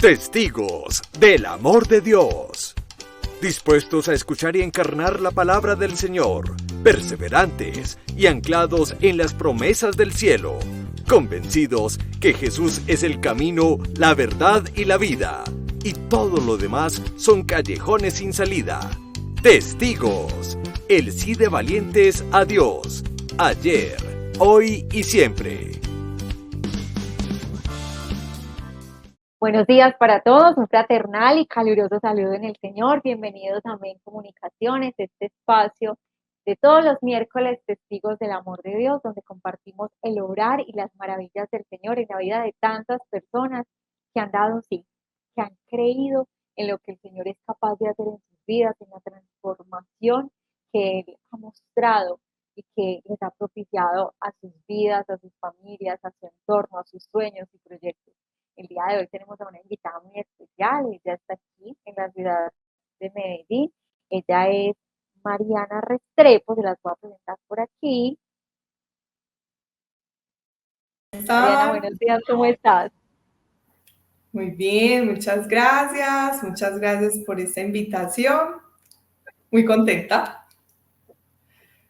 Testigos del amor de Dios. Dispuestos a escuchar y encarnar la palabra del Señor, perseverantes y anclados en las promesas del cielo, convencidos que Jesús es el camino, la verdad y la vida, y todo lo demás son callejones sin salida. Testigos, el sí de valientes a Dios, ayer, hoy y siempre. Buenos días para todos, un fraternal y caluroso saludo en el Señor. Bienvenidos a Men Comunicaciones, este espacio de todos los miércoles, testigos del amor de Dios, donde compartimos el obrar y las maravillas del Señor en la vida de tantas personas que han dado un sí, que han creído en lo que el Señor es capaz de hacer en sus vidas, en la transformación que Él ha mostrado y que les ha propiciado a sus vidas, a sus familias, a su entorno, a sus sueños y proyectos. El día de hoy tenemos a una invitada muy especial, ella está aquí en la ciudad de Medellín, ella es Mariana Restrepo, se las voy a presentar por aquí. Mariana, buenos días, ¿cómo estás? Muy bien, muchas gracias por esta invitación, muy contenta.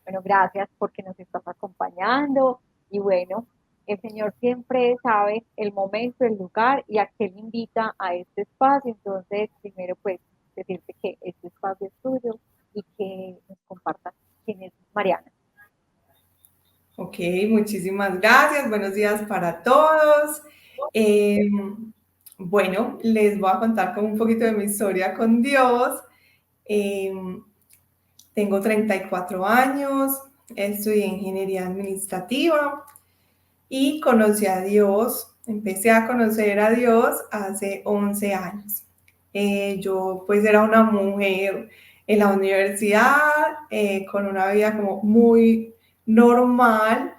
Bueno, gracias porque nos estás acompañando y bueno, el Señor siempre sabe el momento, el lugar y a qué le invita a este espacio. Entonces, primero pues decirte que este espacio es tuyo y que nos compartas quién es Mariana. Ok, muchísimas gracias, buenos días para todos. Bueno, les voy a contar como un poquito de mi historia con Dios. Tengo 34 años, estudié ingeniería administrativa y conocí a Dios, empecé a conocer a Dios hace 11 años. Yo pues era una mujer en la universidad con una vida como muy normal,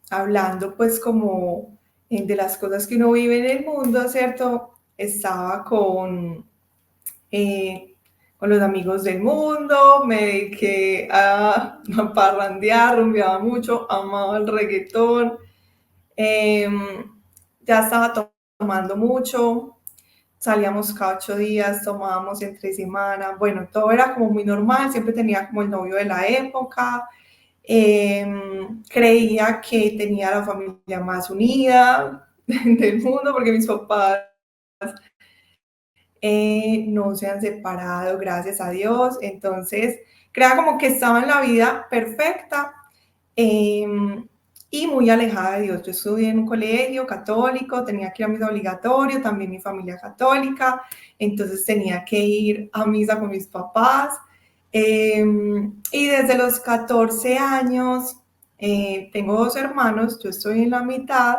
hablando pues como de las cosas que uno vive en el mundo, ¿cierto? Estaba con los amigos del mundo, me dediqué a parrandear, rumbeaba mucho, amaba el reggaetón, ya estaba tomando mucho, salíamos cada 8 días, tomábamos entre semana, bueno, todo era como muy normal, siempre tenía como el novio de la época, creía que tenía la familia más unida del mundo porque mis papás no se han separado, gracias a Dios. Entonces, creía como que estaba en la vida perfecta y muy alejada de Dios. Yo estudié en un colegio católico, tenía que ir a misa obligatorio, también mi familia católica, entonces tenía que ir a misa con mis papás. Y desde los 14 años, tengo 2 hermanos, yo estoy en la mitad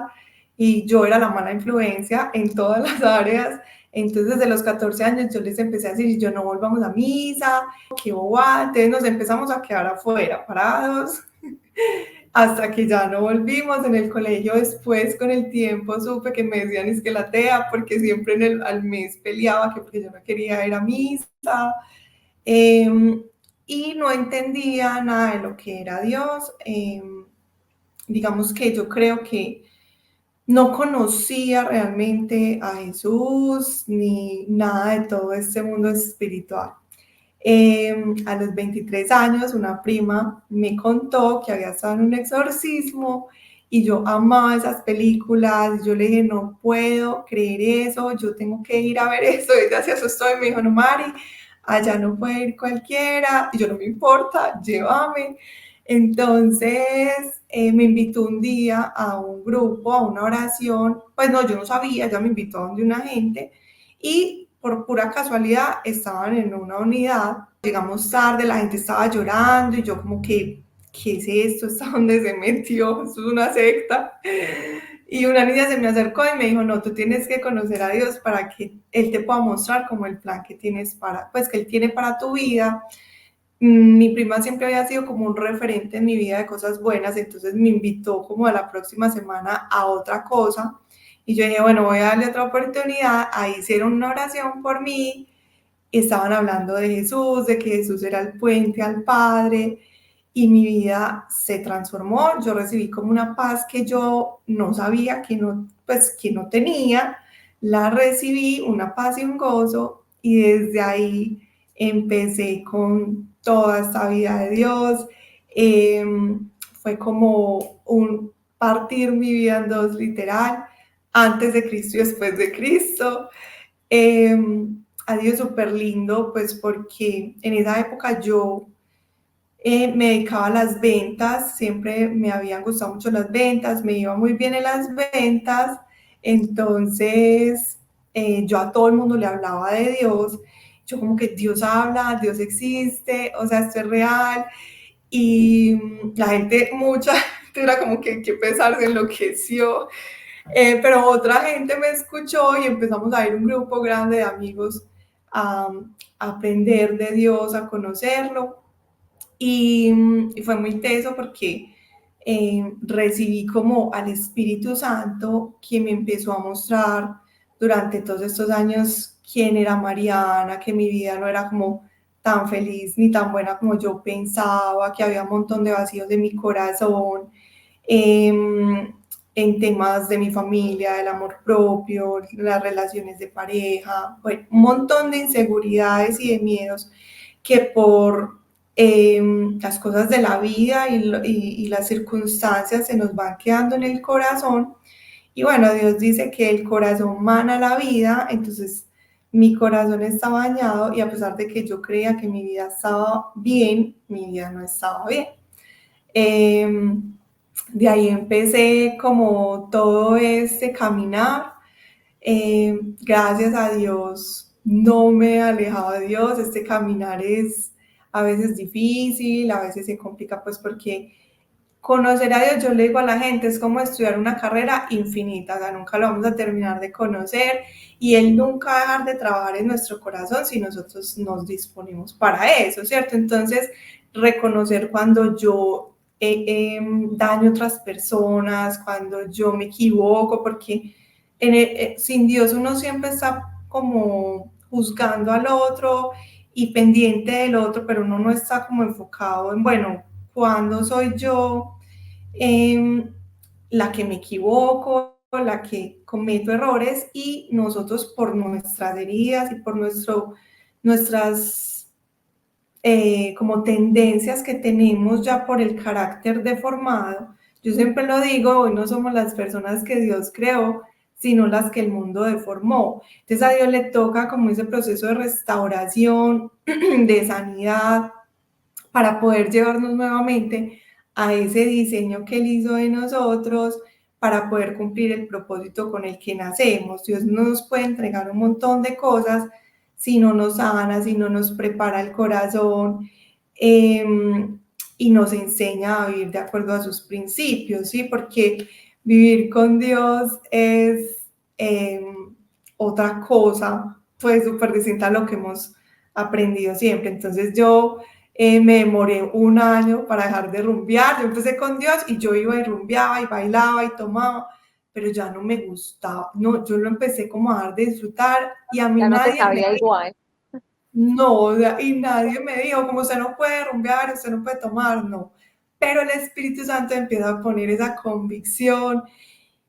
y yo era la mala influencia en todas las áreas. Entonces, desde los 14 años yo les empecé a decir, yo no volvamos a misa, qué bobada. Entonces nos empezamos a quedar afuera, parados, hasta que ya no volvimos. En el colegio después, con el tiempo, supe que me decían es que la tea, porque siempre al mes peleaba, que porque yo no quería ir a misa. Y no entendía nada de lo que era Dios. Digamos que yo creo que no conocía realmente a Jesús ni nada de todo este mundo espiritual. A los 23 años, una prima me contó que había estado en un exorcismo y yo amaba esas películas. Yo le dije, no puedo creer eso, yo tengo que ir a ver eso. Ella se asustó y me dijo, no, Mari, allá no puede ir cualquiera. Y yo, no me importa, llévame. Entonces me invitó un día a un grupo, a una oración. Pues no, yo no sabía, ella me invitó a donde una gente y por pura casualidad estaban en una unidad. Llegamos tarde, la gente estaba llorando y yo como que, ¿qué es esto? ¿Está dónde se metió? Esto es una secta. Y una niña se me acercó y me dijo, no, tú tienes que conocer a Dios para que Él te pueda mostrar como el plan que tienes pues que Él tiene para tu vida. Mi prima siempre había sido como un referente en mi vida de cosas buenas, entonces me invitó como a la próxima semana a otra cosa. Y yo dije, bueno, voy a darle otra oportunidad. Ahí hicieron una oración por mí. Estaban hablando de Jesús, de que Jesús era el puente al Padre. Y mi vida se transformó. Yo recibí como una paz que yo no sabía, que no tenía. la recibí, una paz y un gozo, y desde ahí empecé con toda esta vida de Dios. Fue como un partir mi vida en dos, literal, antes de Cristo y después de Cristo. Ha sido súper lindo, pues porque en esa época yo me dedicaba a las ventas, siempre me habían gustado mucho las ventas, me iba muy bien en las ventas, entonces yo a todo el mundo le hablaba de Dios, yo como que Dios habla, Dios existe, o sea, esto es real, y la gente, mucha gente era como que qué pesar, se enloqueció, pero otra gente me escuchó y empezamos a ir un grupo grande de amigos a aprender de Dios, a conocerlo. Y fue muy teso porque recibí como al Espíritu Santo, quien me empezó a mostrar durante todos estos años quién era Mariana, que mi vida no era como tan feliz ni tan buena como yo pensaba, que había un montón de vacíos en mi corazón, eh, en temas de mi familia, del amor propio, las relaciones de pareja, bueno, un montón de inseguridades y de miedos que por las cosas de la vida y las circunstancias se nos van quedando en el corazón. Y bueno, Dios dice que el corazón mana la vida, entonces mi corazón está bañado y a pesar de que yo creía que mi vida estaba bien, mi vida no estaba bien. Eh, de ahí empecé como todo este caminar. Gracias a Dios no me he alejado de Dios. Este caminar es a veces difícil, a veces se complica pues porque conocer a Dios, yo le digo a la gente, es como estudiar una carrera infinita, o sea, nunca lo vamos a terminar de conocer y Él nunca va a dejar de trabajar en nuestro corazón si nosotros nos disponemos para eso, ¿cierto? Entonces, reconocer cuando yo daño a otras personas, cuando yo me equivoco, porque sin Dios uno siempre está como juzgando al otro y pendiente del otro, pero uno no está como enfocado en, bueno, cuando soy yo la que me equivoco, la que cometo errores y nosotros por nuestras heridas y por nuestras como tendencias que tenemos ya por el carácter deformado. Yo siempre lo digo, hoy no somos las personas que Dios creó, sino las que el mundo deformó. Entonces a Dios le toca como ese proceso de restauración, de sanidad, para poder llevarnos nuevamente a ese diseño que Él hizo de nosotros, para poder cumplir el propósito con el que nacemos. Dios no nos puede entregar un montón de cosas si no nos sana, si no nos prepara el corazón eh, y nos enseña a vivir de acuerdo a sus principios, ¿sí? Porque vivir con Dios es otra cosa, pues súper distinta a lo que hemos aprendido siempre. Entonces yo me demoré un año para dejar de rumbear. Yo empecé con Dios y yo iba y rumbeaba y bailaba y tomaba, pero ya no me gustaba. No, yo lo empecé como a dejar de disfrutar y a mí Ya no te nadie me sabía dijo, igual. no, y nadie me dijo, como usted no puede rumbear, usted no puede tomar, no. Pero el Espíritu Santo empieza a poner esa convicción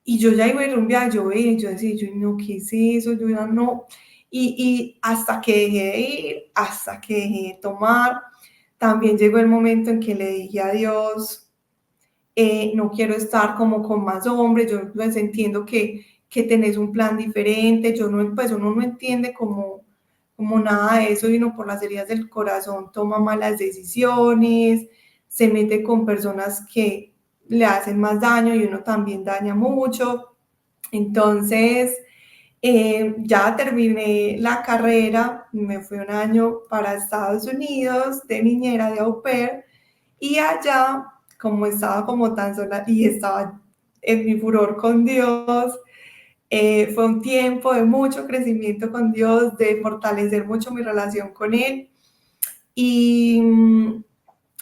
y yo ya iba a rumbear, yo veía, yo decía, yo no, ¿qué es eso? Yo ya no. Y hasta que dejé de ir, hasta que dejé de tomar, también llegó el momento en que le dije a Dios, no quiero estar como con más hombres, yo pues entiendo que tenés un plan diferente, yo no, pues uno no entiende como nada de eso, sino por las heridas del corazón toma malas decisiones, se mete con personas que le hacen más daño y uno también daña mucho. Entonces, ya terminé la carrera, me fui un año para Estados Unidos de niñera de au pair y allá, como estaba como tan sola y estaba en mi furor con Dios, fue un tiempo de mucho crecimiento con Dios, de fortalecer mucho mi relación con Él y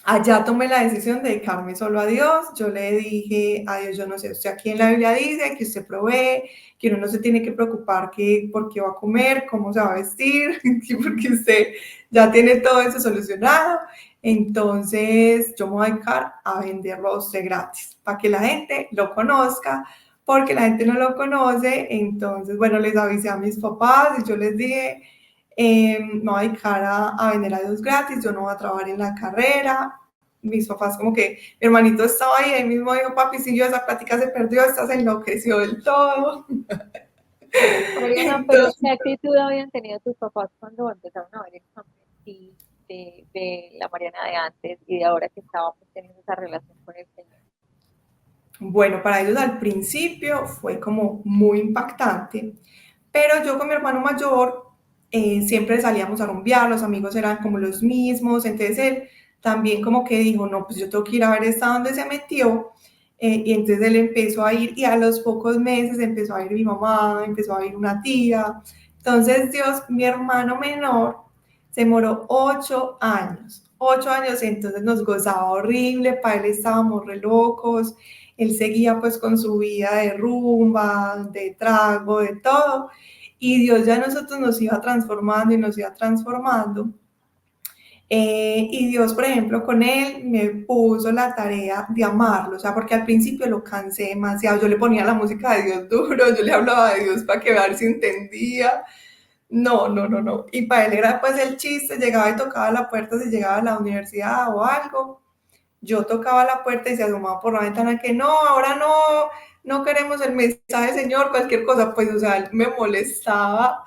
allá tomé la decisión de dedicarme solo a Dios. Yo le dije a Dios, yo no sé, usted aquí en la Biblia dice que usted provee, que uno no se tiene que preocupar que por qué va a comer, cómo se va a vestir, porque usted ya tiene todo eso solucionado. Entonces yo me voy a dedicar a venderlo a usted gratis, para que la gente lo conozca, porque la gente no lo conoce. Entonces, bueno, les avisé a mis papás y yo les dije, me voy a dedicar a vender a Dios gratis, yo no voy a trabajar en la carrera. Mis papás como que, mi hermanito estaba ahí mismo dijo, papi, si yo esa plática se perdió, esta se enloqueció del todo. Mariana, pero Entonces, ¿qué actitud habían tenido tus papás cuando empezaron a ver el cambio en ti de la Mariana de antes y de ahora que estaba pues, teniendo esa relación con el Señor? bueno, para ellos al principio fue como muy impactante, pero yo con mi hermano mayor siempre salíamos a rumbear, los amigos eran como los mismos, entonces él también como que dijo, no, pues yo tengo que ir a ver esta donde se metió, y entonces él empezó a ir y a los pocos meses empezó a ir mi mamá, empezó a ir una tía, entonces Dios, mi hermano menor se demoró 8 años, entonces nos gozaba horrible, para él estábamos re locos, él seguía pues con su vida de rumba, de trago, de todo, y Dios ya a nosotros nos iba transformando y nos iba transformando. Y Dios, por ejemplo, con él me puso la tarea de amarlo, o sea, porque al principio lo cansé demasiado, yo le ponía la música de Dios duro, yo le hablaba de Dios para que ver si entendía, no, no, no, no, y para él era pues el chiste, llegaba y tocaba la puerta si llegaba a la universidad o algo, yo tocaba la puerta y se asomaba por la ventana que no, ahora no, no queremos el mensaje, Señor, cualquier cosa, pues, o sea, él me molestaba,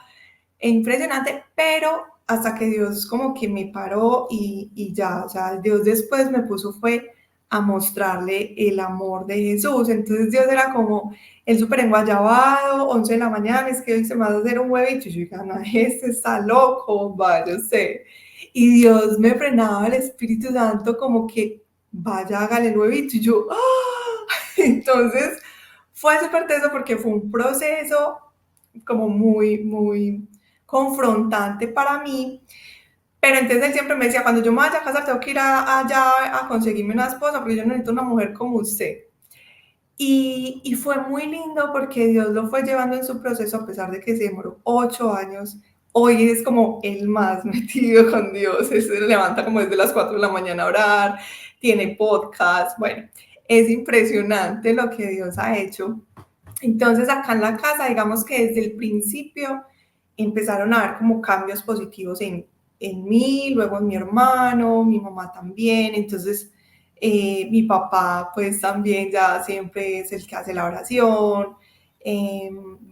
impresionante, pero hasta que Dios como que me paró y ya, o sea, Dios después me puso fue a mostrarle el amor de Jesús, entonces Dios era como el súper enguayabado, 11 de la mañana, es que hoy se me va a hacer un huevito, y yo dije, no, este está loco, vaya usted, y Dios me frenaba el Espíritu Santo como que vaya, hágale el huevito, y yo, ¡ah! Entonces fue súper teso porque fue un proceso como muy, muy confrontante para mí, pero entonces él siempre me decía, cuando yo me vaya a casar tengo que ir allá a conseguirme una esposa porque yo necesito una mujer como usted. Y fue muy lindo porque Dios lo fue llevando en su proceso a pesar de que se demoró 8 años. Hoy es como el más metido con Dios, se levanta como desde las 4 de la mañana a orar, tiene podcast, bueno, es impresionante lo que Dios ha hecho. Entonces acá en la casa, digamos que desde el principio empezaron a haber como cambios positivos en mí, luego en mi hermano, mi mamá también, entonces mi papá pues también ya siempre es el que hace la oración.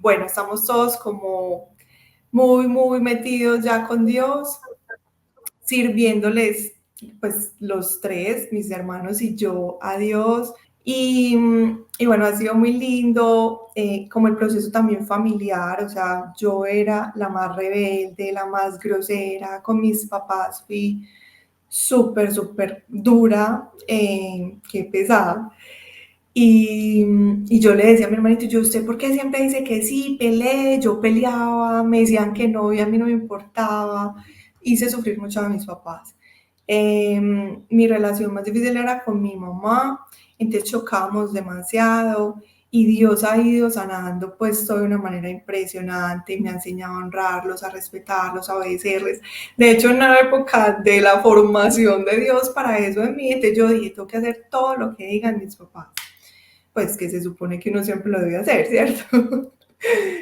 Bueno, estamos todos como muy, muy metidos ya con Dios, sirviéndoles pues los tres, mis hermanos y yo, a Dios. Y bueno, ha sido muy lindo, como el proceso también familiar, o sea, yo era la más rebelde, la más grosera, con mis papás fui súper, súper dura, qué pesada. Y yo le decía a mi hermanito, yo, ¿usted por qué siempre dice que sí? Peleé, yo peleaba, me decían que no y a mí no me importaba, hice sufrir mucho a mis papás. Mi relación más difícil era con mi mamá, entonces chocábamos demasiado y Dios ha ido sanando pues todo de una manera impresionante, me ha enseñado a honrarlos, a respetarlos, a obedecerles. De hecho, en la época de la formación de Dios para eso en mí, entonces yo dije, tengo que hacer todo lo que digan mis papás, pues que se supone que uno siempre lo debe hacer, ¿cierto?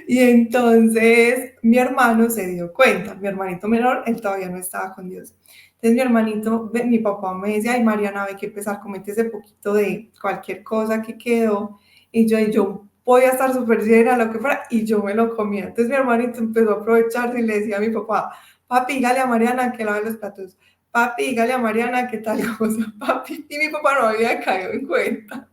Y entonces mi hermano se dio cuenta, mi hermanito menor, él todavía no estaba con Dios. Entonces mi hermanito, mi papá me decía, ay Mariana, hay que empezar, comete ese poquito de cualquier cosa que quedó. Y yo voy a estar súper llena, lo que fuera, y yo me lo comía. Entonces mi hermanito empezó a aprovecharse y le decía a mi papá, papi, dígale a Mariana que lave los platos. Papi, dígale a Mariana que tal cosa, papi. Y mi papá no había caído en cuenta.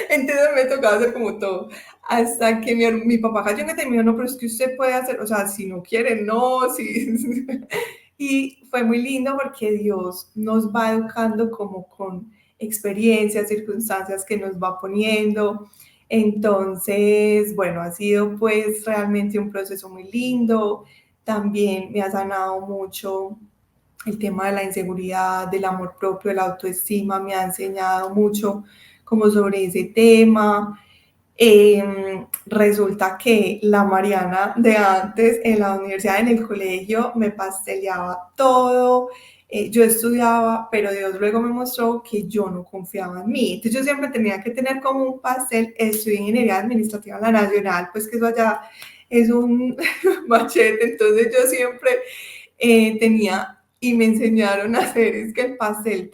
Entonces me tocaba hacer como todo. Hasta que mi papá cayó en que terminó, no, pero es que usted puede hacer, o sea, si no quiere, no, sí. Y fue muy lindo porque Dios nos va educando como con experiencias, circunstancias que nos va poniendo. Entonces, bueno, ha sido pues realmente un proceso muy lindo. También me ha sanado mucho el tema de la inseguridad, del amor propio, de la autoestima, me ha enseñado mucho como sobre ese tema. Resulta que la Mariana de antes en la universidad, en el colegio, me pasteleaba todo, yo estudiaba, pero Dios luego me mostró que yo no confiaba en mí. Entonces yo siempre tenía que tener como un pastel. Estudié ingeniería administrativa en la Nacional, pues que eso allá es un machete. Entonces yo siempre tenía, y me enseñaron a hacer, es que el pastel,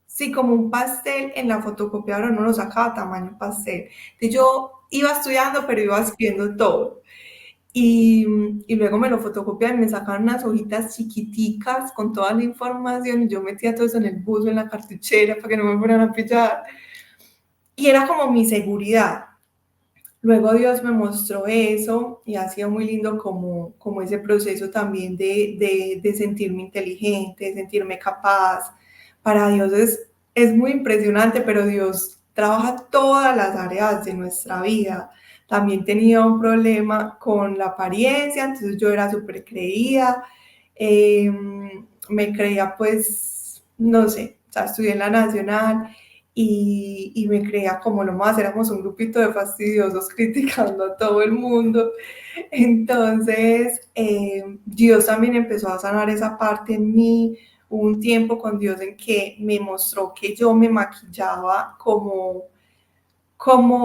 sí, como un pastel en la fotocopiadora uno lo sacaba tamaño pastel. Entonces yo iba estudiando, pero iba escribiendo todo. Y luego me lo fotocopiaban y me sacaban unas hojitas chiquiticas con toda la información y yo metía todo eso en el buzo, en la cartuchera, para que no me fueran a pillar. Y era como mi seguridad. Luego Dios me mostró eso y ha sido muy lindo como ese proceso también de sentirme inteligente, de sentirme capaz. Para Dios es muy impresionante, pero Dios trabaja todas las áreas de nuestra vida. También tenía un problema con la apariencia, entonces yo era súper creída, eh, me creía pues, no sé, o sea, estudié en la Nacional y me creía como lo más, éramos un grupito de fastidiosos criticando a todo el mundo. Entonces, Dios también empezó a sanar esa parte en mí. Hubo un tiempo con Dios en que me mostró que yo me maquillaba como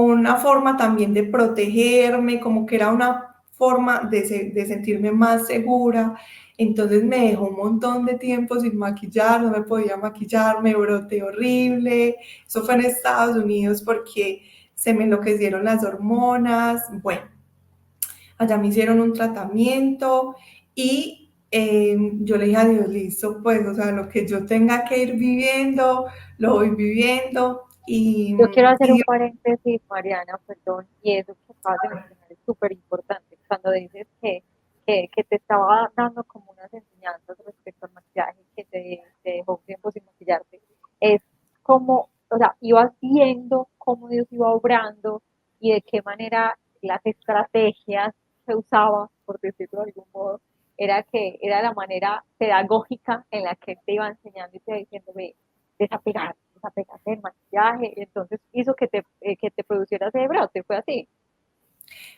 una forma también de protegerme, como que era una forma de sentirme más segura. Entonces me dejó un montón de tiempo sin maquillar, no me podía maquillar, me broté horrible. Eso fue en Estados Unidos porque se me enloquecieron las hormonas. Bueno, allá me hicieron un tratamiento y yo le dije a Dios, listo, pues, o sea, lo que yo tenga que ir viviendo, lo voy viviendo. Yo quiero hacer Y un paréntesis, Mariana, perdón, y eso que acabas de mencionar es súper importante. Cuando dices que te estaba dando como unas enseñanzas respecto al maquillaje, que te dejó tiempo sin maquillarte, es como, o sea, ibas viendo cómo Dios iba obrando y de qué manera las estrategias que usaba, por decirlo de algún modo, era que era la manera pedagógica en la que te iba enseñando y te iba diciendo, ve, desapegarte del maquillaje, y entonces hizo que te produciera ese brote, fue así.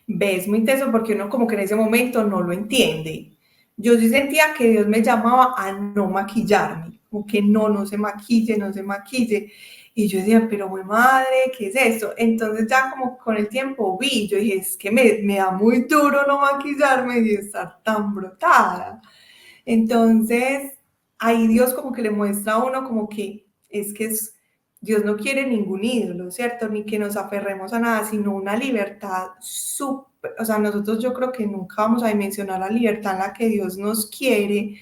ves muy teso porque uno como que en ese momento no lo entiende. Yo sí sentía que Dios me llamaba a no maquillarme, como que no se maquille, no se maquille. Y yo decía, pero mi madre, ¿qué es esto? Entonces ya como con el tiempo vi, yo dije, es que me da muy duro no maquillarme y estar tan brotada. Entonces, ahí Dios como que le muestra a uno como que Dios no quiere ningún ídolo, ¿cierto? Ni que nos aferremos a nada, sino una libertad súper, o sea, nosotros yo creo que nunca vamos a dimensionar la libertad en la que Dios nos quiere,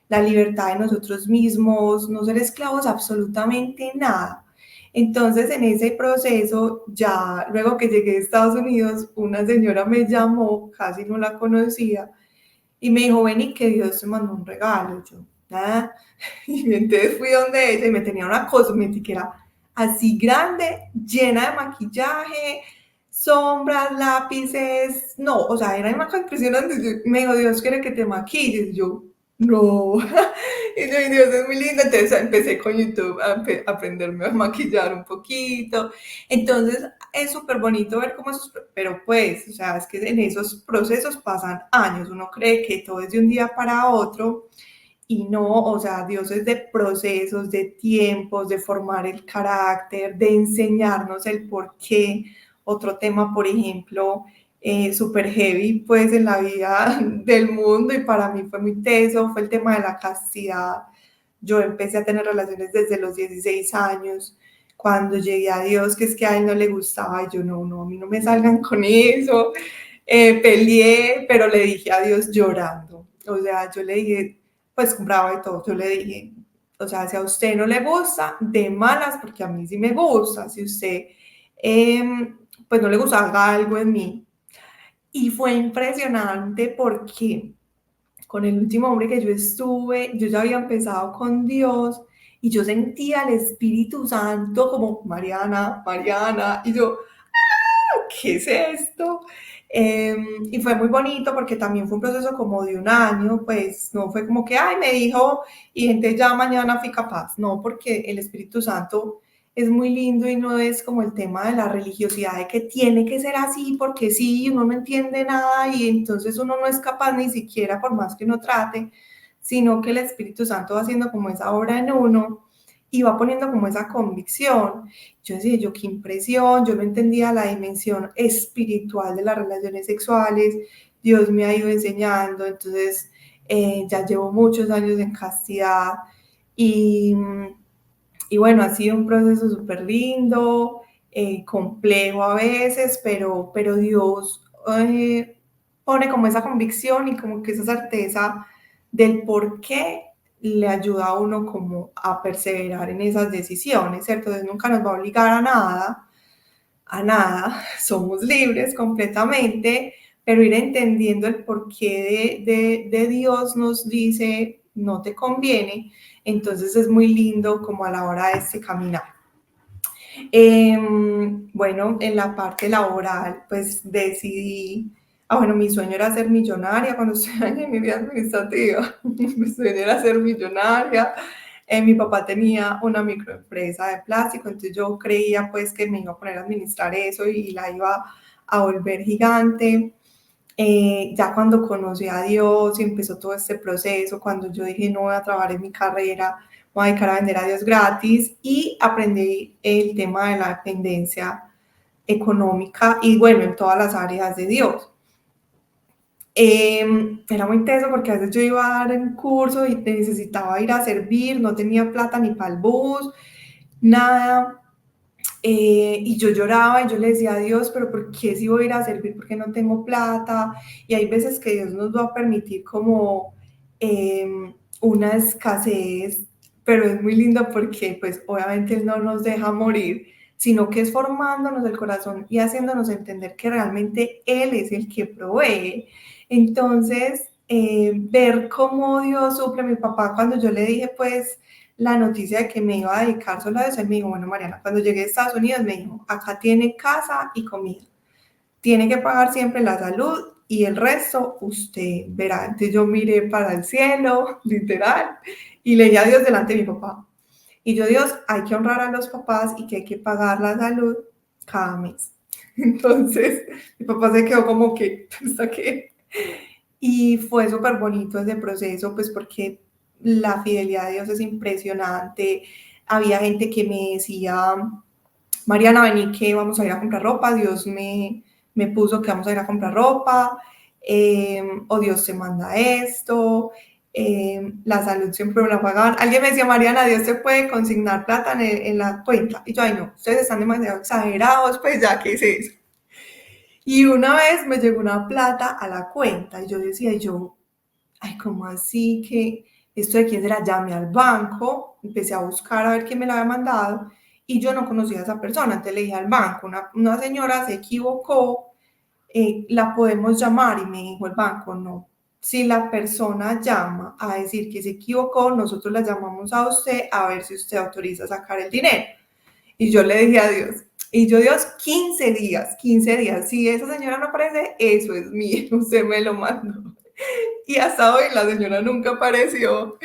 la libertad de nosotros mismos, no ser esclavos absolutamente nada. Entonces, en ese proceso, ya luego que llegué a Estados Unidos, una señora me llamó, casi no la conocía, y me dijo, vení, que Dios te mandó un regalo. Yo, nada. Y entonces fui donde ella y me tenía una cosmética así grande, llena de maquillaje, sombras, lápices. No, o sea, era una cosa impresionante. Me dijo, Dios quiere que te maquilles. Y yo, no. Y yo, Dios es muy lindo. Entonces empecé con YouTube a aprenderme a maquillar un poquito. Entonces es súper bonito ver cómo esos, pero pues, o sea, es que en esos procesos pasan años. Uno cree que todo es de un día para otro y no, o sea, Dios es de procesos, de tiempos, de formar el carácter, de enseñarnos el por qué. Otro tema, por ejemplo, súper heavy, pues en la vida del mundo y para mí fue muy teso, fue el tema de la castidad. Yo empecé a tener relaciones desde los 16 años, cuando llegué a Dios, que es que a él no le gustaba, y yo no, a mí no me salgan con eso. Peleé, pero le dije a Dios llorando. O sea, yo le dije, pues brava y todo, yo le dije, o sea, si a usted no le gusta, de malas, porque a mí sí me gusta, si usted, pues no le gusta, haga algo en mí. Y fue impresionante porque con el último hombre que yo estuve, yo ya había empezado con Dios y yo sentía el Espíritu Santo como Mariana, Mariana, y yo, ¿qué es esto? Y fue muy bonito porque también fue un proceso como de un año, pues no fue como que, ay, me dijo y gente ya mañana fui capaz, no, porque el Espíritu Santo es muy lindo y no es como el tema de la religiosidad de que tiene que ser así porque sí, uno no entiende nada y entonces uno no es capaz ni siquiera por más que uno trate, sino que el Espíritu Santo va haciendo como esa obra en uno y va poniendo como esa convicción. Yo decía, yo qué impresión, yo no entendía la dimensión espiritual de las relaciones sexuales, Dios me ha ido enseñando, entonces ya llevo muchos años en castidad y, y bueno, ha sido un proceso súper lindo, complejo a veces, pero Dios pone como esa convicción y como que esa certeza del por qué le ayuda a uno como a perseverar en esas decisiones, ¿cierto? Entonces nunca nos va a obligar a nada, somos libres completamente, pero ir entendiendo el porqué de Dios nos dice no te conviene, entonces es muy lindo como a la hora de este caminar. Bueno, en la parte laboral, pues decidí, bueno, mi sueño era ser millonaria cuando estuve en ingeniería administrativa, mi sueño era ser millonaria. Mi papá tenía una microempresa de plástico, entonces yo creía pues que me iba a poner a administrar eso y la iba a volver gigante. Ya cuando conocí a Dios y empezó todo este proceso, cuando yo dije no voy a trabajar en mi carrera, voy a dedicar a vender a Dios gratis y aprendí el tema de la dependencia económica y bueno, en todas las áreas de Dios. Era muy intenso porque a veces yo iba a dar un curso y necesitaba ir a servir, no tenía plata ni para el bus, nada. Y yo lloraba y yo le decía a Dios, pero ¿por qué si voy a ir a servir? Porque no tengo plata. Y hay veces que Dios nos va a permitir como una escasez, pero es muy lindo porque pues obviamente Él no nos deja morir, sino que es formándonos el corazón y haciéndonos entender que realmente Él es el que provee. Entonces, ver cómo Dios suple a mi papá cuando yo le dije pues la noticia de que me iba a dedicar solo a eso, él me dijo, bueno, Mariana, cuando llegué a Estados Unidos me dijo, acá tiene casa y comida, tiene que pagar siempre la salud y el resto usted verá. Entonces yo miré para el cielo, literal, y leí a Dios delante de mi papá. Y yo, Dios, hay que honrar a los papás y que hay que pagar la salud cada mes. Entonces, mi papá se quedó como que, ¿hasta qué? Y fue súper bonito ese proceso, pues porque la fidelidad de Dios es impresionante. Había gente que me decía, Mariana, vení que vamos a ir a comprar ropa, Dios me puso que vamos a ir a comprar ropa, o Dios te manda esto, la salud siempre me la pagaban. Alguien me decía, Mariana, Dios te puede consignar plata en la cuenta. Y yo, ay no, ustedes están demasiado exagerados, pues ya, ¿qué es eso? Y una vez me llegó una plata a la cuenta y yo decía, ay, ¿cómo así que esto de quién será? Llamé al banco, empecé a buscar a ver quién me la había mandado y yo no conocía a esa persona, entonces le dije al banco, una señora se equivocó, la podemos llamar y me dijo el banco, no. Si la persona llama a decir que se equivocó, nosotros la llamamos a usted a ver si usted autoriza a sacar el dinero. Y yo le dije a Dios, y yo, Dios, 15 días, si esa señora no aparece, eso es mío, usted me lo mandó. Y hasta hoy la señora nunca apareció.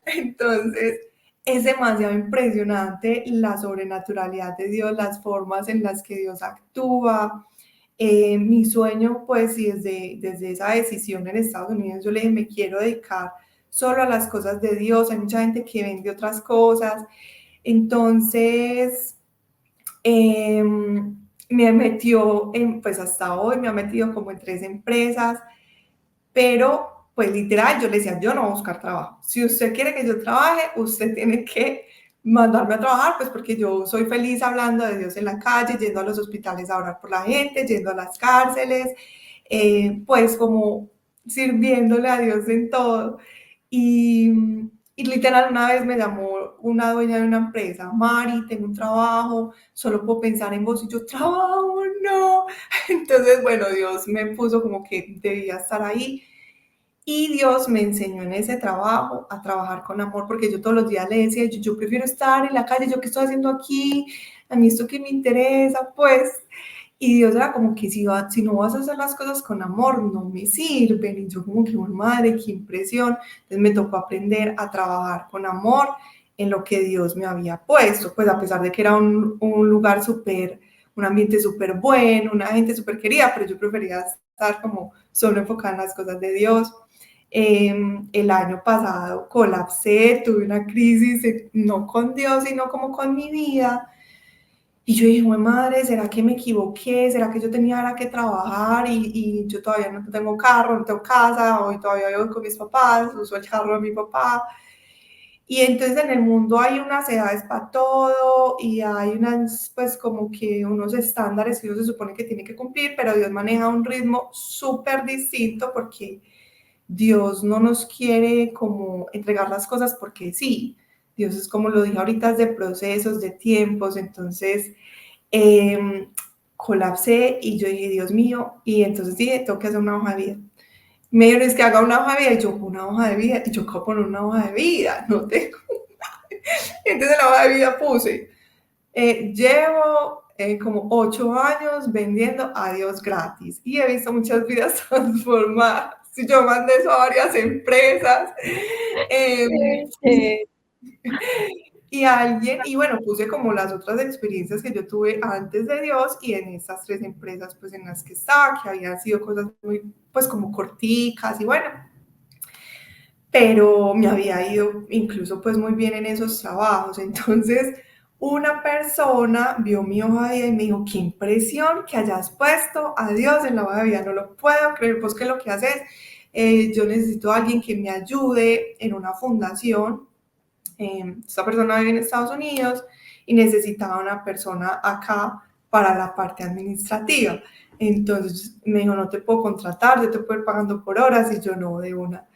Entonces, es demasiado impresionante la sobrenaturalidad de Dios, las formas en las que Dios actúa. Mi sueño, pues, y desde esa decisión en Estados Unidos, yo le dije, me quiero dedicar solo a las cosas de Dios. Hay mucha gente que vende otras cosas. Entonces, me metió pues hasta hoy me ha metido como en 3 empresas, pero pues literal yo le decía, yo no voy a buscar trabajo. Si usted quiere que yo trabaje, usted tiene que mandarme a trabajar, pues porque yo soy feliz hablando de Dios en la calle, yendo a los hospitales a orar por la gente, yendo a las cárceles, pues como sirviéndole a Dios en todo. Y literal una vez me llamó una dueña de una empresa, Mari, tengo un trabajo, solo puedo pensar en vos y yo, trabajo, no. Entonces, bueno, Dios me puso como que debía estar ahí y Dios me enseñó en ese trabajo a trabajar con amor, porque yo todos los días le decía, yo prefiero estar en la calle, yo qué estoy haciendo aquí, a mí esto que me interesa, pues. Y Dios era como que si no vas a hacer las cosas con amor, no me sirven. Y yo como que, bueno, madre, qué impresión. Entonces me tocó aprender a trabajar con amor en lo que Dios me había puesto, pues a pesar de que era un lugar súper, un ambiente súper bueno, una gente súper querida, pero yo prefería estar como solo enfocada en las cosas de Dios. El año pasado colapsé, tuve una crisis, no con Dios, sino como con mi vida. Y yo dije, madre, ¿será que me equivoqué? ¿Será que yo tenía ahora que trabajar y yo todavía no tengo carro, no tengo casa, hoy todavía vivo con mis papás, uso el carro de mi papá? Y entonces en el mundo hay unas edades para todo y hay unas, pues como que unos estándares que uno se supone que tiene que cumplir, pero Dios maneja un ritmo súper distinto porque Dios no nos quiere como entregar las cosas porque sí. Dios es como lo dije ahorita, es de procesos, de tiempos, entonces eh, colapsé y yo dije, Dios mío, y entonces dije, tengo que hacer una hoja de vida. Me dijeron, es que haga una hoja de vida, y yo, una hoja de vida, y yo, ¿cómo poner una hoja de vida? No tengo. Entonces en la hoja de vida puse, llevo como 8 años vendiendo a Dios gratis y he visto muchas vidas transformadas. Yo mandé eso a varias empresas. Eh, Sí. y bueno, puse como las otras experiencias que yo tuve antes de Dios y en estas 3 empresas pues en las que estaba, que habían sido cosas muy pues como corticas y bueno, pero me había ido incluso pues muy bien en esos trabajos. Entonces, una persona vio mi hoja de vida y me dijo, qué impresión que hayas puesto a Dios en la hoja de vida, no lo puedo creer, pues que lo que haces, yo necesito a alguien que me ayude en una fundación. Esta persona vive en Estados Unidos y necesitaba una persona acá para la parte administrativa. Entonces me dijo, no te puedo contratar, yo te puedo ir pagando por horas y yo no, de una.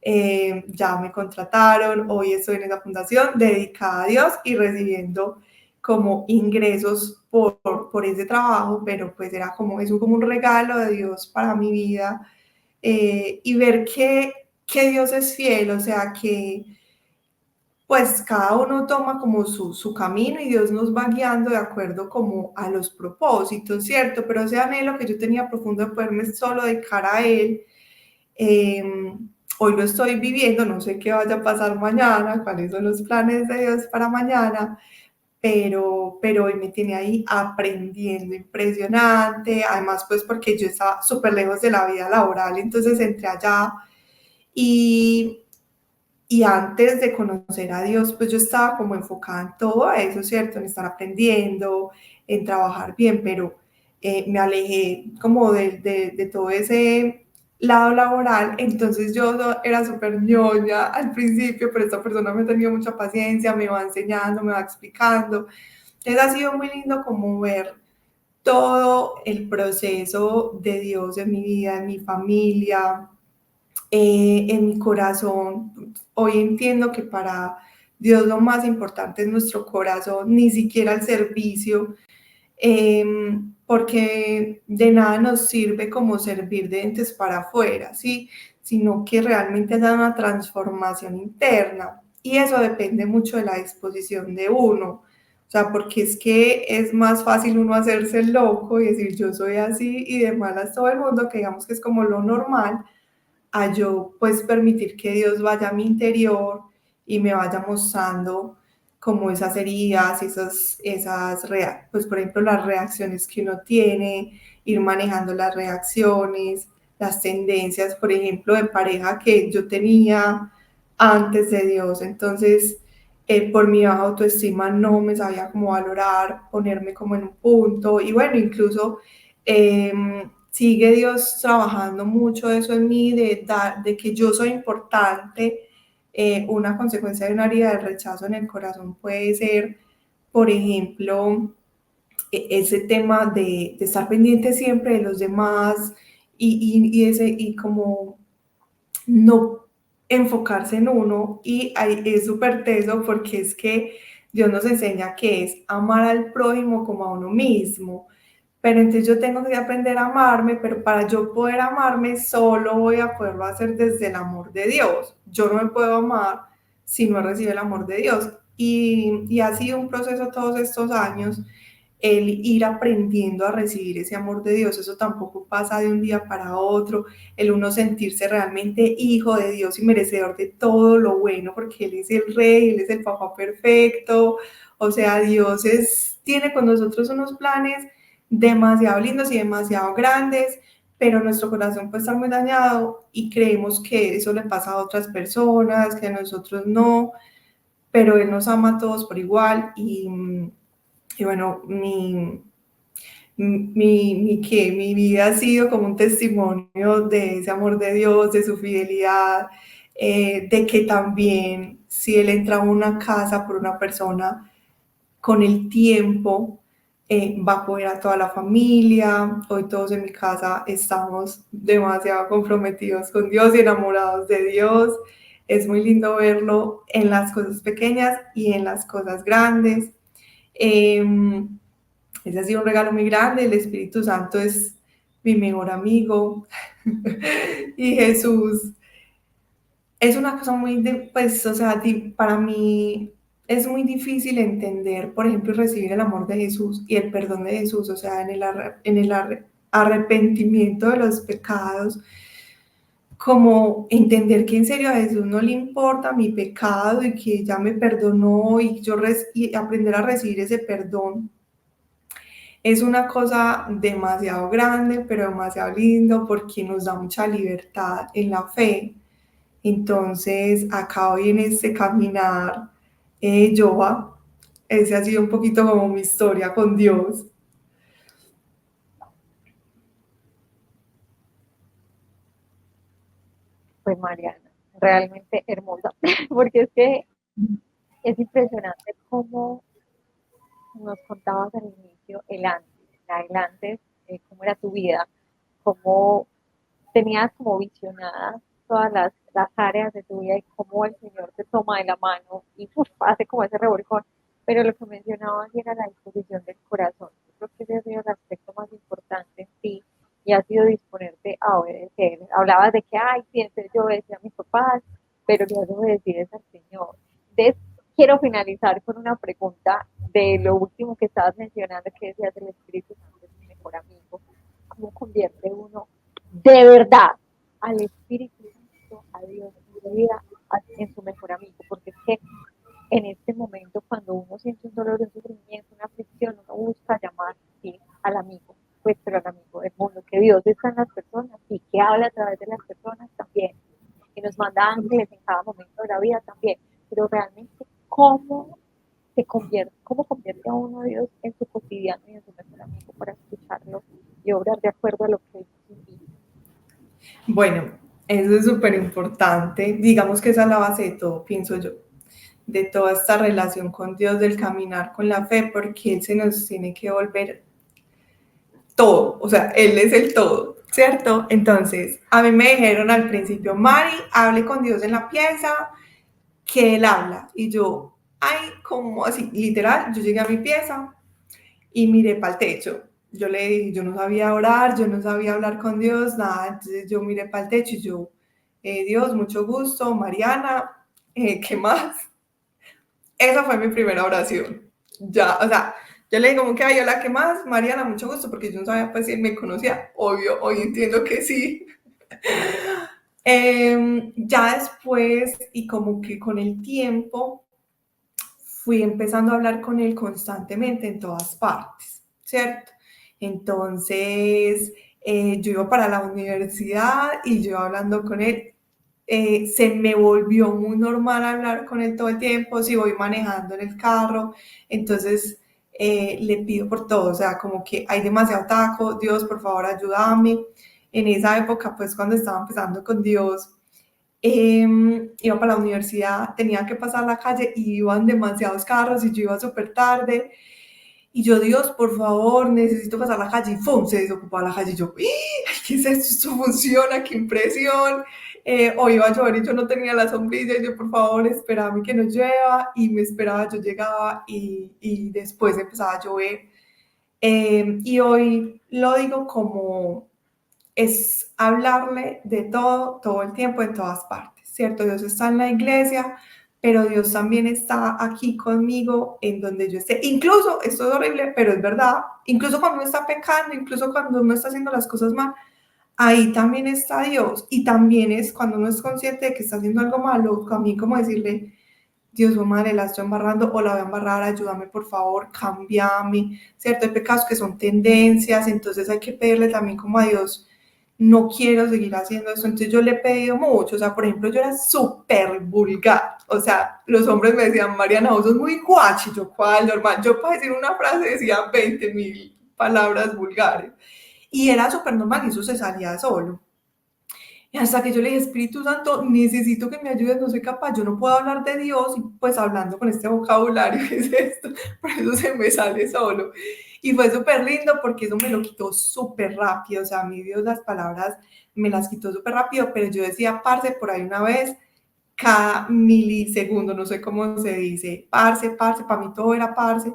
Ya me contrataron, hoy estoy en esa fundación dedicada a Dios y recibiendo como ingresos por ese trabajo, pero pues era como, es como un regalo de Dios para mi vida y ver que Dios es fiel, o sea, que pues cada uno toma como su camino y Dios nos va guiando de acuerdo como a los propósitos, ¿cierto? Pero ese anhelo que yo tenía profundo de poderme solo dedicar a Él, eh, hoy lo estoy viviendo, no sé qué vaya a pasar mañana, cuáles son los planes de Dios para mañana, pero hoy me tiene ahí aprendiendo, impresionante, además pues porque yo estaba súper lejos de la vida laboral, entonces entré allá y y antes de conocer a Dios, pues yo estaba como enfocada en todo eso, ¿cierto? En estar aprendiendo, en trabajar bien, pero me alejé como de todo ese lado laboral. Entonces yo era súper ñoña al principio, pero esta persona me ha tenido mucha paciencia, me va enseñando, me va explicando. Entonces ha sido muy lindo como ver todo el proceso de Dios en mi vida, en mi familia, en mi corazón. Hoy entiendo que para Dios lo más importante es nuestro corazón, ni siquiera el servicio, porque de nada nos sirve como servir de dientes para afuera, ¿sí? Sino que realmente haya una transformación interna. Y eso depende mucho de la disposición de uno. O sea, porque es que es más fácil uno hacerse el loco y decir yo soy así y de malas todo el mundo, que digamos que es como lo normal, a yo pues permitir que Dios vaya a mi interior y me vaya mostrando como esas heridas, pues por ejemplo las reacciones que uno tiene, ir manejando las reacciones, las tendencias, por ejemplo, de pareja que yo tenía antes de Dios. Entonces, por mi baja autoestima no me sabía cómo valorar, ponerme como en un punto y bueno, incluso sigue Dios trabajando mucho eso en mí, de que yo soy importante. Una consecuencia de una herida de rechazo en el corazón puede ser, por ejemplo, ese tema de estar pendiente siempre de los demás y como no enfocarse en uno y ahí es súper teso porque es que Dios nos enseña que es amar al prójimo como a uno mismo. Pero entonces yo tengo que aprender a amarme, pero para yo poder amarme solo voy a poderlo hacer desde el amor de Dios. Yo no me puedo amar si no recibo el amor de Dios. Y ha sido un proceso todos estos años el ir aprendiendo a recibir ese amor de Dios. Eso tampoco pasa de un día para otro, el uno sentirse realmente hijo de Dios y merecedor de todo lo bueno, porque Él es el rey, Él es el papá perfecto. O sea, tiene con nosotros unos planes demasiado lindos y demasiado grandes, pero nuestro corazón puede estar muy dañado y creemos que eso le pasa a otras personas, que a nosotros no, pero Él nos ama a todos por igual y bueno, mi vida ha sido como un testimonio de ese amor de Dios, de su fidelidad, de que también si Él entra a una casa por una persona, con el tiempo va a apoyar a toda la familia. Hoy todos en mi casa estamos demasiado comprometidos con Dios y enamorados de Dios. Es muy lindo verlo en las cosas pequeñas y en las cosas grandes. Ese ha sido un regalo muy grande. El Espíritu Santo es mi mejor amigo. Y Jesús es una cosa muy, pues, o sea, para mí es muy difícil entender, por ejemplo, recibir el amor de Jesús y el perdón de Jesús, o sea, arrepentimiento de los pecados, como entender que en serio a Jesús no le importa mi pecado y que ya me perdonó y aprender a recibir ese perdón. Es una cosa demasiado grande, pero demasiado lindo porque nos da mucha libertad en la fe. Entonces, acá hoy en este caminar, Yoba, ese ha sido un poquito como mi historia con Dios. Pues Mariana, realmente hermosa, porque es que es impresionante cómo nos contabas al inicio el antes, cómo era tu vida, cómo tenías como visionadas todas las áreas de tu vida y cómo el Señor te toma de la mano y uf, hace como ese revolcón. Pero lo que mencionabas era la disposición del corazón. Yo creo que ese ha sido el aspecto más importante en ti y ha sido disponerte a obedecer. Hablabas de que, ay, siempre yo obedecía a mis papás, pero ya obedecías al Señor. Entonces, quiero finalizar con una pregunta de lo último que estabas mencionando, que decías el Espíritu Santo es mi mejor amigo. ¿Cómo convierte uno de verdad al Espíritu Santo, a Dios en su vida, en su mejor amigo? Porque es que en este momento, cuando uno siente un dolor, un sufrimiento, una aflicción, uno busca llamar, ¿sí?, al amigo, pues, pero al amigo del mundo, que Dios está en las personas y que habla a través de las personas también, que nos manda ángeles en cada momento de la vida también, pero realmente, cómo convierte a uno Dios en su cotidiano y en su mejor amigo para escucharlo y obrar de acuerdo a lo que Él nos invita? Bueno, eso es súper importante. Digamos que esa es la base de todo, pienso yo, de toda esta relación con Dios, del caminar con la fe, porque Él se nos tiene que volver todo, o sea, Él es el todo, ¿cierto? Entonces, a mí me dijeron al principio, Mari, hable con Dios en la pieza, que Él habla. Y yo, ay, como así, literal, yo llegué a mi pieza y miré para el techo. Yo le dije, yo no sabía orar, yo no sabía hablar con Dios, nada. Entonces yo miré para el techo y yo, Dios, mucho gusto, Mariana, ¿qué más? Esa fue mi primera oración. Ya, o sea, yo le digo como que, ay, hola, ¿qué más? Mariana, mucho gusto, porque yo no sabía pues si él me conocía. Obvio, hoy entiendo que sí. Ya después, y como que con el tiempo, fui empezando a hablar con él constantemente en todas partes, ¿cierto? Entonces, yo iba para la universidad y yo hablando con él, se me volvió muy normal hablar con él todo el tiempo, si voy manejando en el carro, entonces le pido por todo, o sea, como que hay demasiado taco, Dios, por favor, ayúdame. En esa época, pues cuando estaba empezando con Dios, iba para la universidad, tenía que pasar la calle y iban demasiados carros y yo iba súper tarde. Y yo, Dios, por favor, necesito pasar la calle. Y ¡pum! Se desocupaba la calle. Y yo, ¡ay! ¿Qué es esto? Esto funciona, qué impresión. O iba a llover y yo no tenía la sombrilla. Y yo, por favor, esperaba que no llueva. Y me esperaba, yo llegaba y después empezaba a llover. Y hoy lo digo como es hablarle de todo, todo el tiempo, en todas partes, ¿cierto? Dios está en la iglesia, pero Dios también está aquí conmigo en donde yo esté. Incluso, esto es horrible, pero es verdad, incluso cuando uno está pecando, incluso cuando uno está haciendo las cosas mal, ahí también está Dios. Y también es cuando uno es consciente de que está haciendo algo malo, a mí como decirle, Dios, oh madre, la estoy embarrando o la voy a embarrar, ayúdame por favor, cámbiame, ¿cierto? Hay pecados que son tendencias, entonces hay que pedirle también como a Dios no quiero seguir haciendo eso. Entonces yo le he pedido mucho, o sea, por ejemplo, yo era súper vulgar, o sea, los hombres me decían, Mariana, vos sos muy guachi, yo cuál, normal, yo para decir una frase decía 20.000 palabras vulgares, y era súper normal y eso se salía solo. Y hasta que yo le dije, Espíritu Santo, necesito que me ayudes, no soy capaz, yo no puedo hablar de Dios, y pues hablando con este vocabulario, ¿qué es esto? Por eso se me sale solo. Y fue súper lindo porque eso me lo quitó súper rápido, o sea, a mí Dios las palabras me las quitó súper rápido, pero yo decía, parce, por ahí una vez, cada milisegundo, no sé cómo se dice, parce, parce, para mí todo era parce,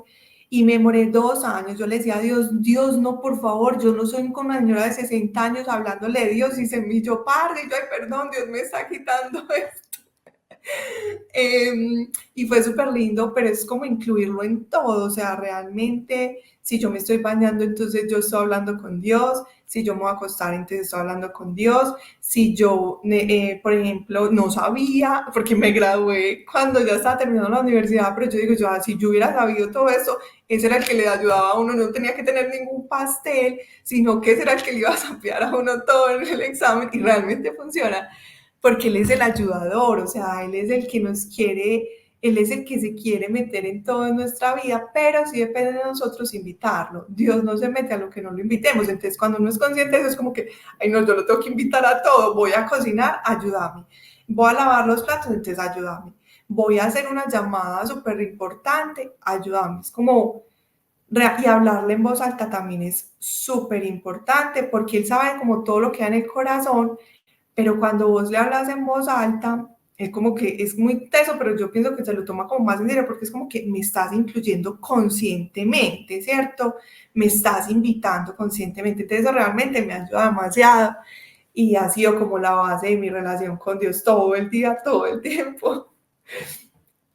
y me demoré 2 años, yo le decía a Dios, Dios, no, por favor, yo no soy como una señora de 60 años hablándole de Dios, y se me yo, parce, y yo, ay, perdón, Dios me está quitando esto. Y fue súper lindo, pero es como incluirlo en todo, o sea, realmente, si yo me estoy bañando, entonces yo estoy hablando con Dios, si yo me voy a acostar, entonces estoy hablando con Dios, si yo, por ejemplo, no sabía, porque me gradué cuando ya estaba terminando la universidad, pero yo digo, yo, si yo hubiera sabido todo eso, ese era el que le ayudaba a uno, no tenía que tener ningún pastel, sino que ese era el que le iba a sapear a uno todo en el examen, y realmente funciona porque Él es el ayudador, o sea, Él es el que nos quiere, Él es el que se quiere meter en toda nuestra vida, pero sí depende de nosotros invitarlo. Dios no se mete a lo que no lo invitemos, entonces cuando uno es consciente de eso es como que, ay no, yo lo tengo que invitar a todo, voy a cocinar, ayúdame, voy a lavar los platos, entonces ayúdame, voy a hacer una llamada súper importante, ayúdame, es como... Y hablarle en voz alta también es súper importante porque Él sabe como todo lo que hay en el corazón, pero cuando vos le hablas en voz alta, es como que es muy teso, pero yo pienso que se lo toma como más en serio, porque es como que me estás incluyendo conscientemente, ¿cierto? Me estás invitando conscientemente, entonces eso realmente me ayuda demasiado, y ha sido como la base de mi relación con Dios todo el día, todo el tiempo,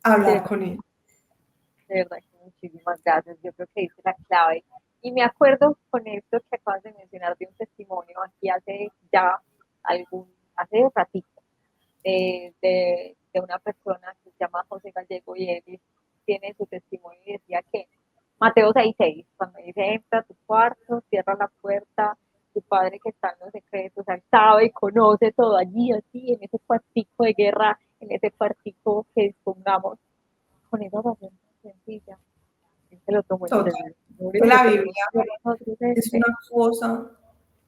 hablar con Él. De verdad que muchísimas gracias, yo creo que dice la clave. Y me acuerdo con esto que acabas de mencionar de un testimonio aquí hace ya hace un ratito, de una persona que se llama José Gallego, y él tiene su testimonio y decía que Mateo 6:6, cuando dice, entra a tu cuarto, cierra la puerta, tu padre que está en los secretos, él sabe y conoce todo allí, así, en ese cuartico de guerra, en ese cuartico que dispongamos, con esa oración tan sencilla, él se lo tomó en serio. La Biblia es una cosa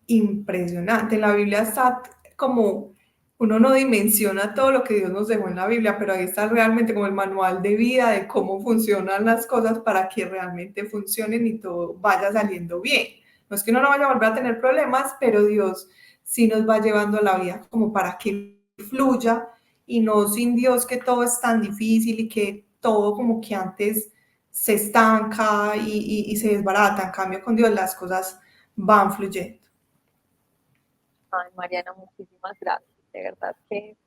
impresionante. En la Biblia está como, uno no dimensiona todo lo que Dios nos dejó en la Biblia, pero ahí está realmente como el manual de vida de cómo funcionan las cosas para que realmente funcionen y todo vaya saliendo bien. No es que uno no vaya a volver a tener problemas, pero Dios sí nos va llevando la vida como para que fluya, y no sin Dios que todo es tan difícil y que todo como que antes se estanca y se desbarata. En cambio, con Dios las cosas van fluyendo. Ay, Mariana, muchísimas gracias. De verdad que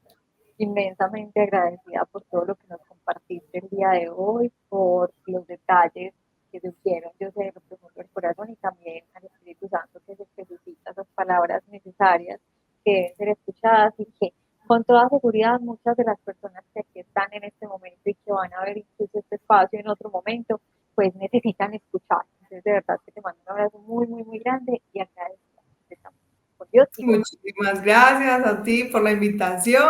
inmensamente agradecida por todo lo que nos compartiste el día de hoy, por los detalles que surgieron, yo sé, de lo profundo del corazón, y también al Espíritu Santo, que es el que suscita esas palabras necesarias que deben ser escuchadas, y que con toda seguridad muchas de las personas que aquí están en este momento y que van a ver incluso este espacio en otro momento, pues necesitan escuchar. Entonces, de verdad que te mando un abrazo muy, muy, muy grande y agradecida. Dios, muchísimas gracias a ti por la invitación.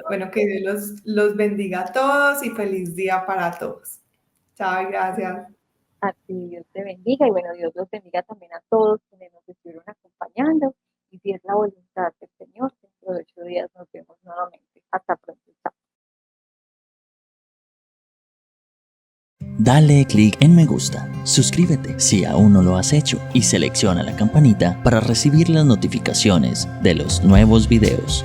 Bueno, que Dios los bendiga a todos y feliz día para todos. Chao, gracias. A ti, Dios te bendiga, y bueno, Dios los bendiga también a todos quienes nos estuvieron acompañando, y si es la voluntad del Señor, dentro de 8 días nos vemos nuevamente. Hasta pronto. Chao. Dale clic en me gusta, suscríbete si aún no lo has hecho y selecciona la campanita para recibir las notificaciones de los nuevos videos.